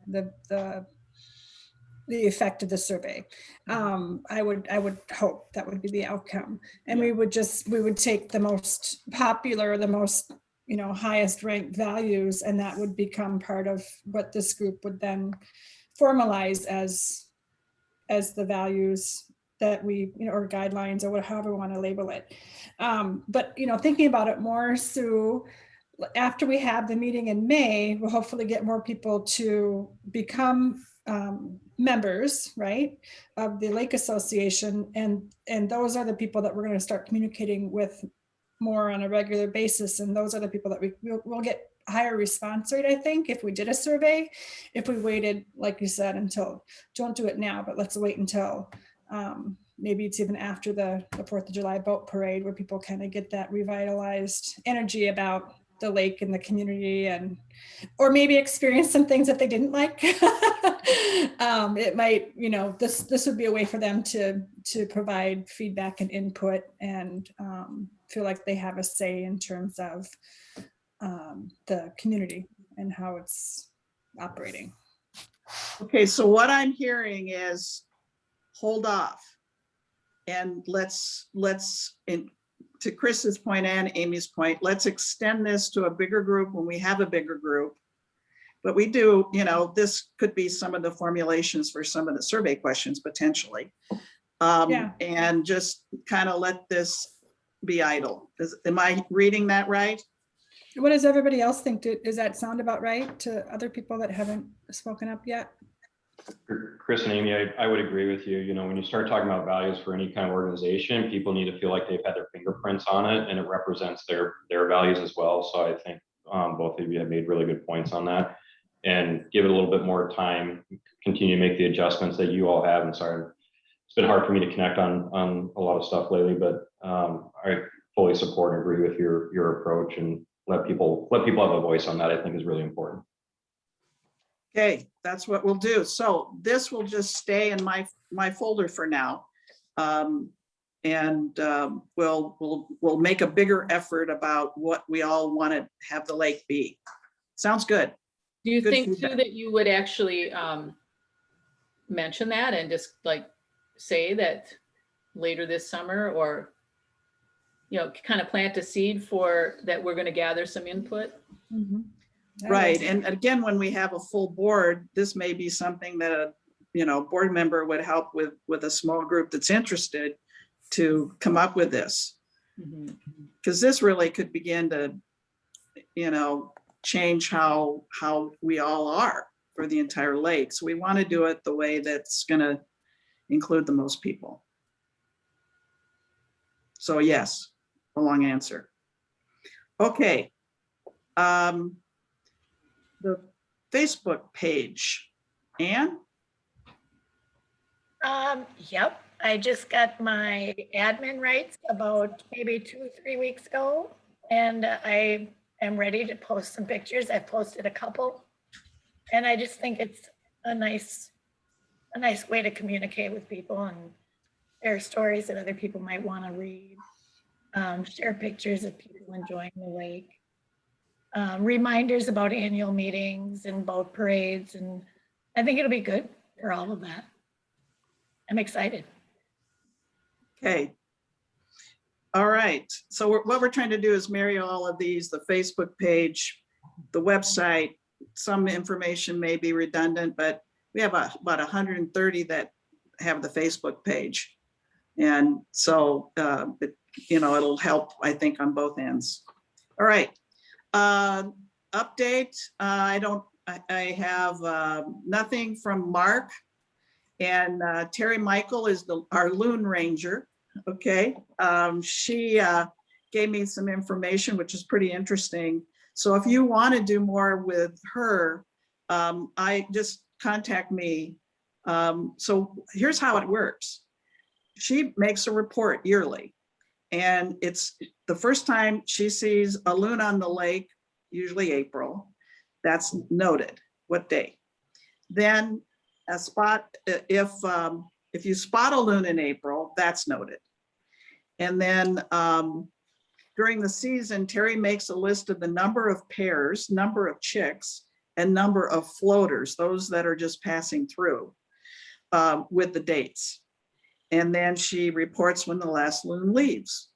effect of the survey. I would hope that would be the outcome. And we would take the most popular, the most, you know, highest ranked values, and that would become part of what this group would then formalize as the values that we, you know, or guidelines or however we want to label it. But, you know, thinking about it more, Sue, after we have the meeting in May, we'll hopefully get more people to become members, right, of the Lake Association, and those are the people that we're going to start communicating with more on a regular basis, and those are the people that we'll get higher response rate, I think, if we did a survey. If we waited, like you said, until, don't do it now, but let's wait until maybe it's even after the 4th of July boat parade where people kind of get that revitalized energy about the lake and the community, and or maybe experience some things that they didn't like. It might, this would be a way for them to provide feedback and input, and feel like they have a say in terms of the community and how it's operating.
Okay, so what I'm hearing is hold off. And let's, to Chris's point and Amy's point, let's extend this to a bigger group when we have a bigger group. But we do, this could be some of the formulations for some of the survey questions potentially.
Yeah.
And just kind of let this be idle. Am I reading that right?
What does everybody else think? Does that sound about right to other people that haven't spoken up yet?
Chris and Amy, I would agree with you. When you start talking about values for any kind of organization, people need to feel like they've had their fingerprints on it and it represents their values as well. So I think both of you have made really good points on that, and give it a little bit more time, continue to make the adjustments that you all have. And sorry, it's been hard for me to connect on a lot of stuff lately, but I fully support and agree with your approach, and let people have a voice on that. I think is really important.
Okay, that's what we'll do. So this will just stay in my folder for now. We'll make a bigger effort about what we all want to have the lake be. Sounds good.
Do you
Good
think too
feedback.
that you would actually mention that and just like say that later this summer, or kind of plant a seed for that, we're going to gather some input?
Mhm.
Right, and again, when we have a full board, this may be something that a board member would help with a small group that's interested to come up with this.
Mhm.
Because this really could begin to, change how we all are for the entire lake. So we want to do it the way that's going to include the most people. So yes, a long answer. Okay. The Facebook page, Anne?
Yep, I just got my admin rights about maybe 2-3 weeks ago, and I am ready to post some pictures. I've posted a couple, and I just think it's a nice way to communicate with people and share stories that other people might want to read. Share pictures of people enjoying the lake. Reminders about annual meetings and boat parades, and I think it'll be good for all of that. I'm excited.
Okay. All right. So what we're trying to do is marry all of these, the Facebook page, the website. Some information may be redundant, but we have about 130 that have the Facebook page. And so, it'll help, I think, on both ends. All right. Update. I have nothing from Mark, and Terry Michael is our Loon Ranger. Okay. She gave me some information, which is pretty interesting. So if you want to do more with her, I just contact me. So here's how it works. She makes a report yearly, and it's the first time she sees a loon on the lake, usually April, that's noted, what day. Then a spot, if you spot a loon in April, that's noted. And then during the season, Terry makes a list of the number of pairs, number of chicks, and number of floaters, those that are just passing through, with the dates. And then she reports when the last loon leaves.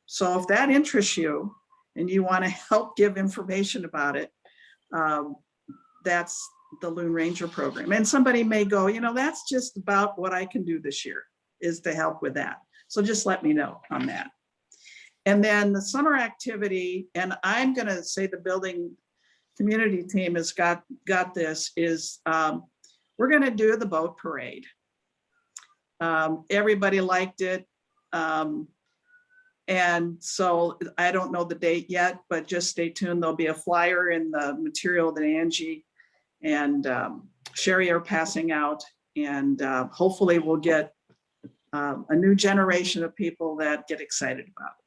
So if that interests you and you want to help give information about it, that's the Loon Ranger program. And somebody may go, that's just about what I can do this year, is to help with that. So just let me know on that. And then the summer activity, and I'm going to say the building community team has got this, is we're going to do the boat parade. Everybody liked it. And so I don't know the date yet, but just stay tuned. There'll be a flyer in the material that Angie and Sherry are passing out. And hopefully we'll get a new generation of people that get excited about it.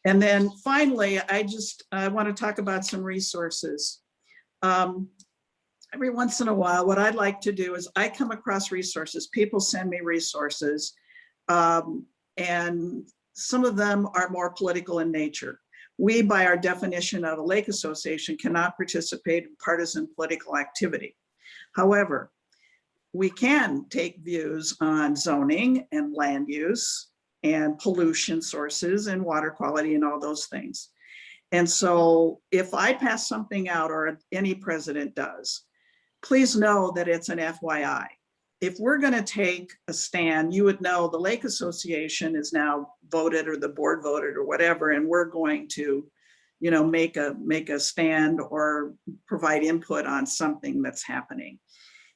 And then finally, I want to talk about some resources. Every once in a while, what I'd like to do is I come across resources. People send me resources, and some of them are more political in nature. We, by our definition of a lake association, cannot participate in partisan political activity. However, we can take views on zoning and land use and pollution sources and water quality and all those things. And so if I pass something out, or any president does, please know that it's an FYI. If we're going to take a stand, you would know the Lake Association is now voted, or the board voted, or whatever, and we're going to, you know, make a stand or provide input on something that's happening.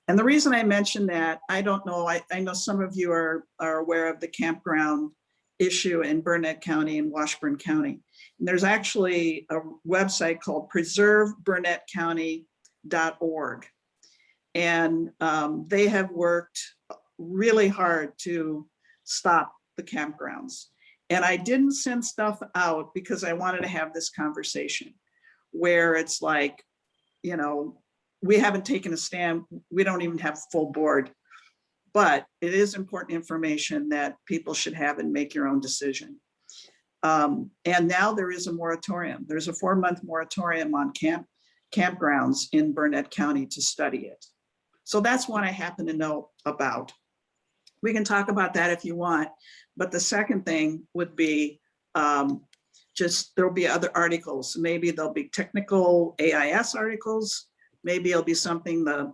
And the reason I mention that, I don't know, I know some of you are aware of the campground issue in Burnett County and Washburn County. And there's actually a website called preserveburnettcounty.org. And they have worked really hard to stop the campgrounds. And I didn't send stuff out because I wanted to have this conversation where it's like, you know, we haven't taken a stand. We don't even have full board, but it is important information that people should have and make your own decision. And now there is a moratorium. There's a 4-month moratorium on campgrounds in Burnett County to study it. So that's one I happen to know about. We can talk about that if you want, but the second thing would be just there'll be other articles. Maybe there'll be technical AIS articles. Maybe it'll be something, the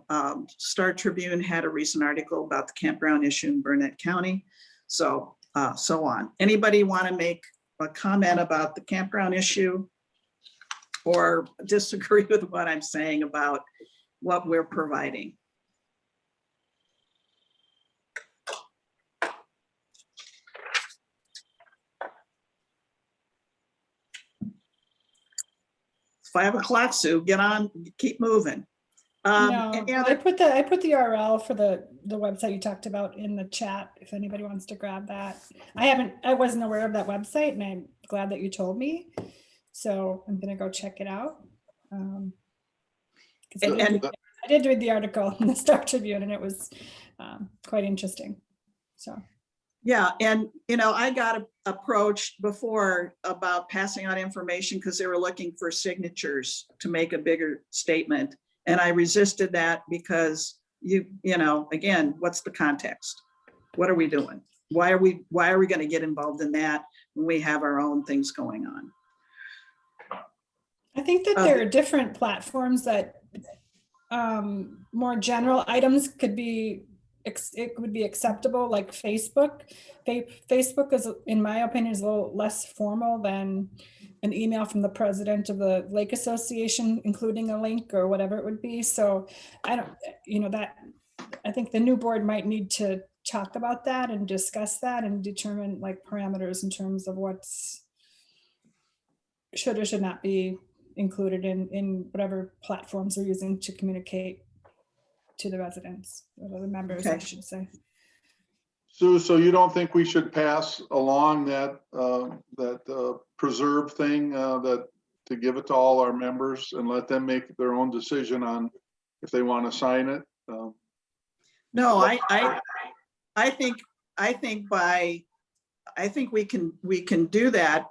Star Tribune had a recent article about the campground issue in Burnett County. So on. Anybody want to make a comment about the campground issue or disagree with what I'm saying about what we're providing? It's 5 o'clock, Sue. Get on, keep moving.
No,
Any
I
other-
put the URL for the website you talked about in the chat, if anybody wants to grab that. I wasn't aware of that website, and I'm glad that you told me. So I'm gonna go check it out. 'Cause I did read the article in the Star Tribune, and it was quite interesting. So.
Yeah, and you know, I got approached before about passing out information because they were looking for signatures to make a bigger statement. And I resisted that because you know, again, what's the context? What are we doing? Why are we going to get involved in that when we have our own things going on?
I think that there are different platforms that more general items could be, it would be acceptable, like Facebook. Facebook is, in my opinion, is a little less formal than an email from the president of the Lake Association, including a link or whatever it would be. So I don't, you know, that I think the new board might need to talk about that and discuss that and determine like parameters in terms of what's should or should not be included in whatever platforms they're using to communicate to the residents, or the members, I
Okay.
should say.
Sue, so you don't think we should pass along that preserve thing, that to give it to all our members and let them make their own decision on if they want to sign it?
No, I think we can do that,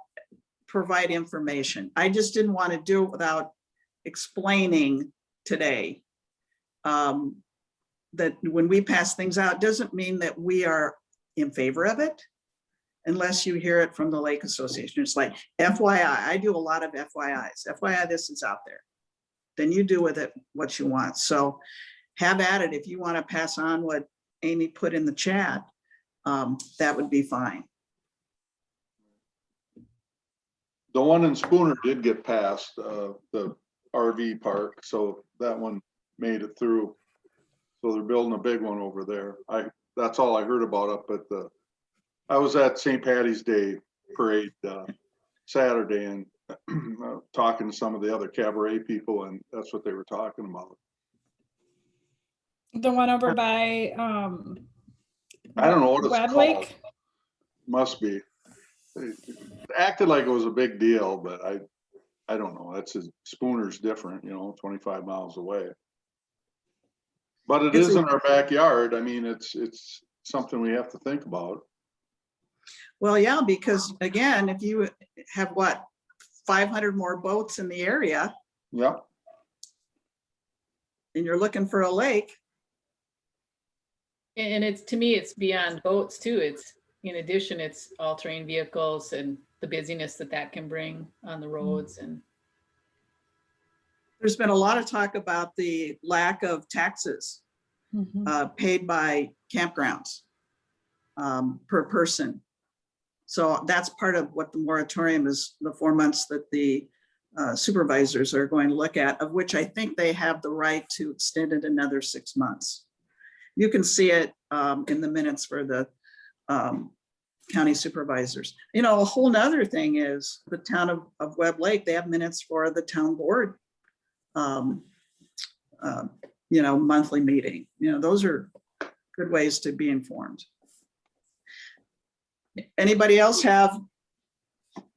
provide information. I just didn't want to do it without explaining today that when we pass things out, doesn't mean that we are in favor of it unless you hear it from the Lake Association. It's like FYI, I do a lot of FYIs. FYI, this is out there. Then you do with it what you want. So have at it. If you want to pass on what Amy put in the chat, that would be fine.
The one in Spooner did get passed, the RV park, so that one made it through. So they're building a big one over there. That's all I heard about it, but I was at St. Patty's Day parade Saturday and talking to some of the other cabaret people, and that's what they were talking about.
The one over by
I don't know what it's
Web
called.
Lake?
Must be. It acted like it was a big deal, but I don't know. That's Spooner's different, 25 miles away. But it
It's
is
a-
in our backyard. I mean, it's something we have to think about.
Well, yeah, because again, if you have what, 500 more boats in the area
Yeah.
and you're looking for a lake,
And it's, to me, it's beyond boats too. It's, in addition, it's all-terrain vehicles and the busyness that that can bring on the roads and.
there's been a lot of talk about the lack of taxes
Mhm.
paid by campgrounds per person. So that's part of what the moratorium is, the 4 months that the supervisors are going to look at, of which I think they have the right to extend it another 6 months. You can see it in the minutes for the county supervisors. A whole nother thing is the town of Webb Lake, they have minutes for the town board monthly meeting. Those are good ways to be informed. Anybody else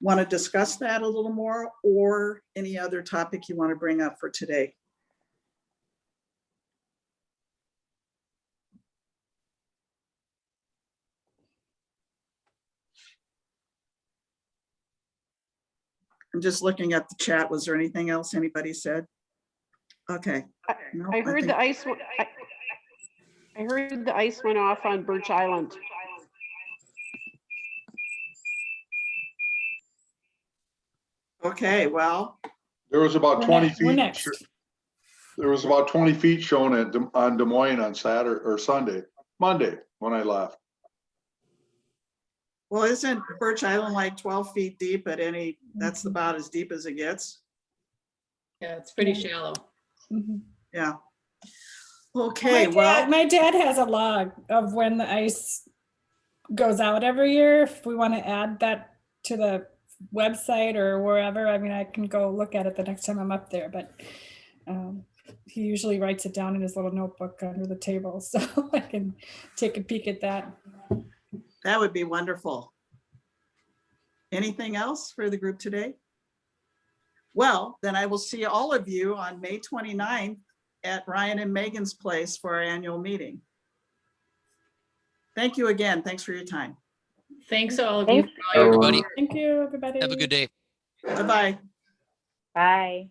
want to discuss that a little more, or any other topic you want to bring up for today? I'm just looking at the chat. Was there anything else anybody said? Okay. No,
I heard
think-
the ice, I heard the ice went off on Birch Island.
Okay, well,
There was about
We're
20
next- we're
feet.
next.
There was about 20 feet shown on Des Moines on Saturday or Monday when I left.
well, isn't Birch Island like 12 feet deep at any, that's
Mhm.
about as deep as it gets?
Yeah, it's pretty shallow.
Mhm.
Yeah. Okay,
My
well,
dad has a log of when the ice goes out every year. If we want to add that to the website or wherever, I mean, I can go look at it the next time I'm up there, but he usually writes it down in his little notebook under the table, so I can take a peek at that.
that would be wonderful. Anything else for the group today? Well, then I will see all of you on May 29th at Ryan and Megan's place for our annual meeting. Thank you again. Thanks for your time.
Thanks all of you.
Thanks.
for all your-
Everybody,
Thank you, everybody.
have a good day.
Bye-bye.
Bye.